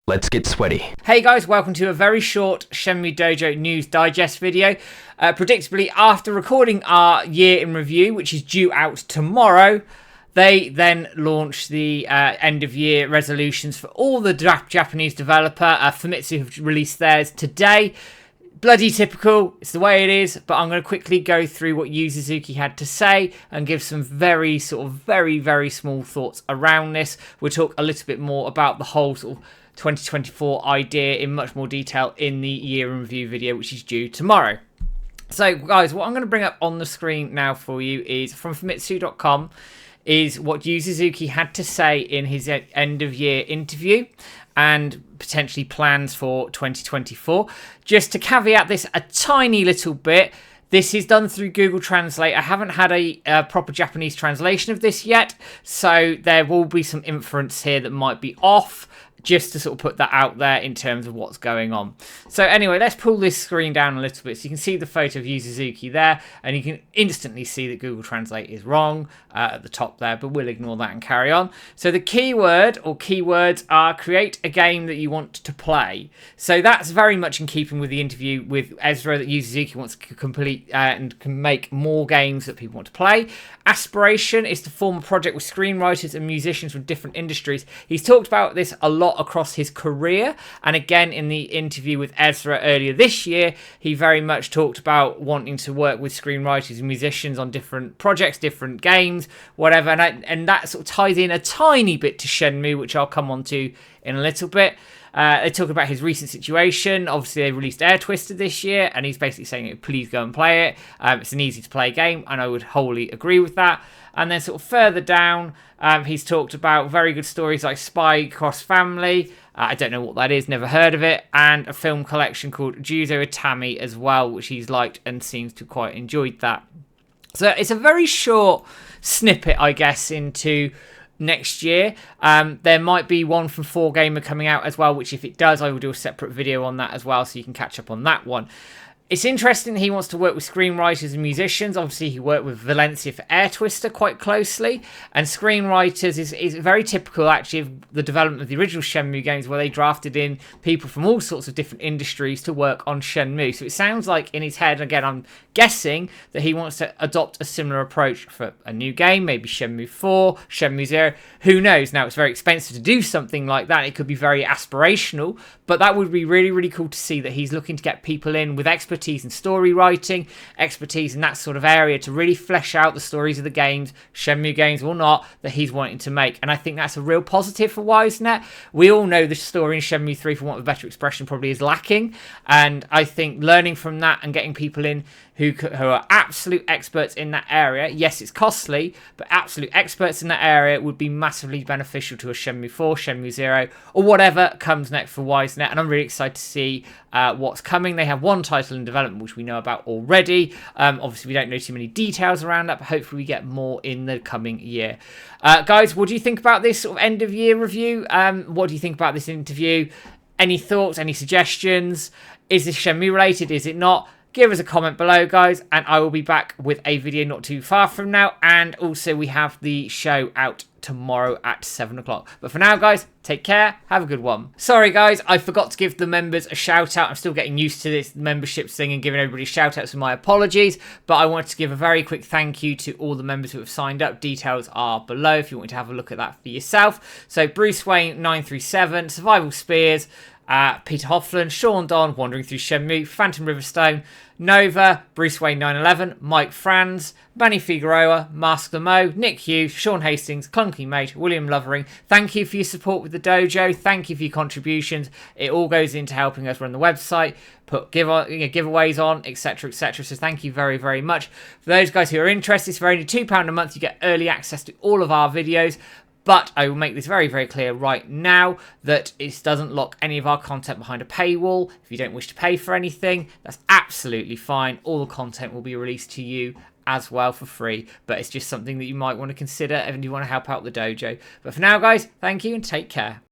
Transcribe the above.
Let's get sweaty. Hey guys, welcome to a very short Shenmue Dojo News Digest video. Predictably, after recording our year in review, which is due out tomorrow, they then launched the end-of-year resolutions for all the Japanese developer. FAMITSU have released theirs today. Bloody typical, it's the way it is, but I'm going to quickly go through what Yu Suzuki had to say and give some very small thoughts around this. We'll talk a little bit more about the whole sort of 2024 idea in much more detail in the year in review video, which is due tomorrow. So guys, what I'm going to bring up on the screen now for you is from famitsu.com, is what Yu Suzuki had to say in his end of year interview and potentially plans for 2024. Just to caveat this a tiny little bit, this is done through Google Translate. I haven't had a proper Japanese translation of this yet, so there will be some inference here that might be off, just to sort of put that out there in terms of what's going on. So anyway, let's pull this screen down a little bit so you can see the photo of Yu Suzuki there, and you can instantly see that Google Translate is wrong at the top there, but we'll ignore that and carry on. So the keyword or keywords are create a game that you want to play. So that's very much in keeping with the interview with Ezra, that Yu Suzuki wants to complete and can make more games that people want to play. Aspiration is to form a project with screenwriters and musicians from different industries. He's talked about this a lot across his career, and again in the interview with Ezra earlier this year, he very much talked about wanting to work with screenwriters and musicians on different projects, different games, whatever, and that sort of ties in a tiny bit to Shenmue, which I'll come on to in a little bit. They talk about his recent situation. Obviously, they released Air Twister this year, and he's basically saying, please go and play it. It's an easy-to-play game, and I would wholly agree with that. And then sort of further down, he's talked about very good stories like Spy Cross Family. I don't know what that is, never heard of it. And a film collection called Juzo Itami as well, which he's liked and seems to quite enjoyed that. So it's a very short snippet, I guess, into next year. There might be one from 4Gamer coming out as well, which if it does, I will do a separate video on that as well, so you can catch up on that one. It's interesting he wants to work with screenwriters and musicians. Obviously, he worked with Valencia for Air Twister quite closely. And screenwriters is very typical, actually, of the development of the original Shenmue games, where they drafted in people from all sorts of different industries to work on Shenmue. So it sounds like in his head, again, I'm guessing that he wants to adopt a similar approach for a new game, maybe Shenmue 4, Shenmue 0. Who knows? Now, it's very expensive to do something like that. It could be very aspirational, but that would be really cool to see that he's looking to get people in with expertise in story writing, expertise in that sort of area to really flesh out the stories of the games, Shenmue games or not, that he's wanting to make. And I think that's a real positive for YSNET. We all know the story in Shenmue 3, for want of a better expression, probably is lacking. And I think learning from that and getting people in who are absolute experts in that area, yes, it's costly, but absolute experts in that area would be massively beneficial to a Shenmue 4, Shenmue 0, or whatever comes next for YSNET. And I'm really excited to see what's coming. They have one title in development, which we know about already. Obviously, we don't know too many details around that, but hopefully we get more in the coming year. Guys, what do you think about this sort of end-of-year review? What do you think about this interview? Any thoughts, any suggestions? Is this Shenmue related? Is it not? Give us a comment below, guys, and I will be back with a video not too far from now. And also, we have the show out tomorrow at 7 o'clock. But for now, guys, take care. Have a good one. Sorry, guys, I forgot to give the members a shout-out. I'm still getting used to this membership thing and giving everybody shout-outs, so my apologies. But I wanted to give a very quick thank you to all the members who have signed up. Details are below if you want to have a look at that for yourself. So, Bruce Wayne 937, Survival Spears, Peter Hoffland, Sean Don, Wandering Through Shenmue, Phantom Riverstone, Nova, Bruce Wayne 911, Mike Franz, Manny Figueroa, Mask the Mo, Nick Hughes, Sean Hastings, Clunky Mate, William Lovering. Thank you for your support with the dojo. Thank you for your contributions. It all goes into helping us run the website, put giveaways on, etc., etc. So thank you very much. For those guys who are interested, for only £2 a month, you get early access to all of our videos. But I will make this very clear right now that it doesn't lock any of our content behind a paywall. If you don't wish to pay for anything, that's absolutely fine. All the content will be released to you as well for free. But it's just something that you might want to consider if you want to help out the dojo. But for now, guys, thank you and take care.